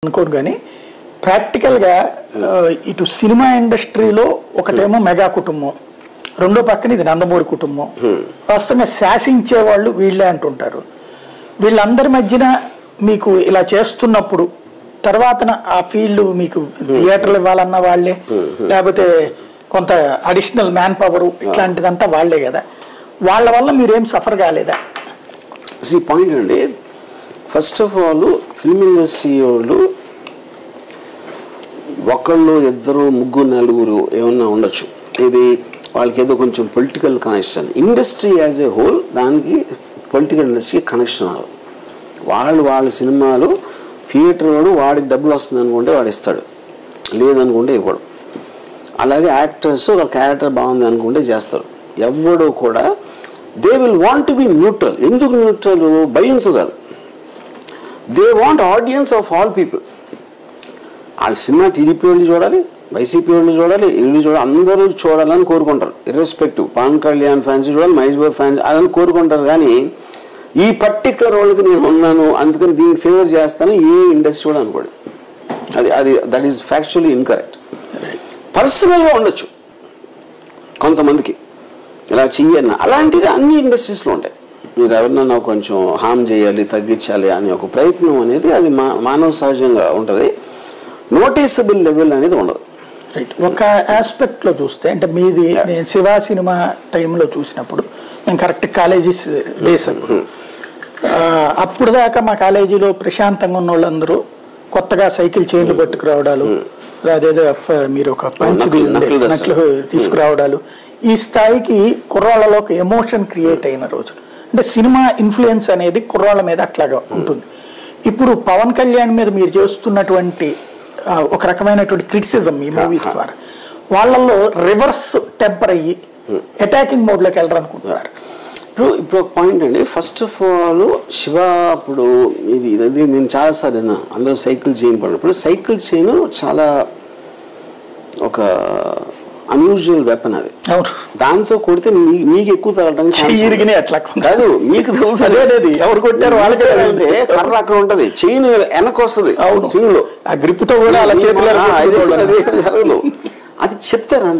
అనుకోను కానీ ప్రాక్టికల్గా ఇటు సినిమా ఇండస్ట్రీలో ఒకటేమో మెగా కుటుంబం, రెండో పక్కన ఇది నందమూరి కుటుంబం. వాస్తవంగా శాసించే వాళ్ళు వీళ్ళే అంటుంటారు. వీళ్ళందరి మధ్యన మీకు ఇలా చేస్తున్నప్పుడు తర్వాత ఆ ఫీల్డ్ మీకు థియేటర్లు ఇవ్వాలన్న వాళ్ళే, లేకపోతే కొంత అడిషనల్ మ్యాన్ పవర్ ఇట్లాంటిదంతా వాళ్లే కదా. వాళ్ళ వల్ల మీరేం సఫర్ కాలేదా? పాయింట్ అండి, first of all film industry వాళ్ళు ఒకళ్ళు ఇద్దరు ముగ్గురు నలుగురు ఏమన్నా ఉండొచ్చు, ఇది వాళ్ళకి ఏదో కొంచెం political connection. Industry as a whole దానికి పొలిటికల్ ఇండస్ట్రీ కనెక్షన్ అవ్వదు. వాళ్ళ సినిమాలు థియేటర్ వాడు వాడికి డబ్బులు వస్తుంది అనుకుంటే వాడు ఇస్తాడు, లేదనుకుంటే ఇవ్వడు. అలాగే యాక్టర్స్ వాళ్ళ క్యారెక్టర్ బాగుంది అనుకుంటే చేస్తారు. ఎవడు కూడా they will want to be neutral. ఎందుకు న్యూట్రల్? భయంతో కాదు, they want audience of all people. వాళ్ళ సినిమా టీడీపీ వాళ్ళు చూడాలి, వైసీపీ వాళ్ళు చూడాలి, వీళ్ళు చూడాలి, అందరూ చూడాలని కోరుకుంటారు. ఇర్రెస్పెక్టివ్, పవన్ కళ్యాణ్ ఫ్యాన్స్ చూడాలి, మహేష్ బాబు ఫ్యాన్స్ అని కోరుకుంటారు. కానీ ఈ పర్టికులర్ వాళ్ళకి నేను ఉన్నాను అందుకని దీనికి ఫేవర్ చేస్తాను ఏ ఇండస్ట్రీ కూడా అనుకోండి. అది దట్ ఈస్ ఫ్యాక్చువల్లీ ఇన్కరెక్ట్. పర్సనల్గా ఉండొచ్చు కొంతమందికి ఇలా చెయ్యన్న, అలాంటిది అన్ని ఇండస్ట్రీస్లో ఉంటాయి. మీరు ఎవరినన్నా కొంచెం హామ్ చేయాలి, తగ్గించాలి అనే ఒక ప్రయత్నం అనేది అది మానవ సహజంగా ఉంటుంది. నోటీసబుల్ లెవెల్ అనేది ఉండదు. రైట్. ఒక ఆస్పెక్ట్లో చూస్తే అంటే మీది నేను శివ సినిమా టైంలో చూసినప్పుడు నేను కరెక్ట్ కాలేజీస్ డేస్ అప్పుడు దాకా మా కాలేజీలో ప్రశాంతంగా ఉన్న వాళ్ళందరూ కొత్తగా సైకిల్ చైన్లు పట్టుకురావడాలు, అదేదో మీరు ఒక పంచి నట్లు తీసుకురావడాలు, ఈ స్థాయికి కుర్రాళ్ళలో ఒక ఎమోషన్ క్రియేట్ అయిన రోజు. అంటే సినిమా ఇన్ఫ్లుయెన్స్ అనేది కుర్రాళ్ళ మీద అట్లాగా ఉంటుంది. ఇప్పుడు పవన్ కళ్యాణ్ మీద మీరు చేస్తున్నటువంటి ఒక రకమైనటువంటి క్రిటిసిజం ఈ మూవీస్ ద్వారా వాళ్ళల్లో రివర్స్ టెంపర్ అయ్యి అటాకింగ్ మోడ్లోకి వెళ్ళరు అనుకుంటున్నారు. ఇప్పుడు ఒక పాయింట్ అండి, ఫస్ట్ ఆఫ్ ఆల్ శివ అప్పుడు ఇది నేను చాలాసార్లు విన్నా, అందరూ సైకిల్ చైన్ పడినప్పుడు సైకిల్ చైన్ చాలా ఒక అన్యూజువల్ వెపన్. అది దాంతో కొడితే మీకు ఎక్కువ తగలడం అట్లా కాదు, మీకు తెలుసు అదేది ఎవరు కొట్టారు వాళ్ళకే. అంటే కర్ర అక్కడ ఉంటది, చైన్ వెనక్కి వస్తుంది స్వింగ్ లో, ఆ గ్రిప్ తో కూడా అలా చేతులు అది చెప్తారు అంతే.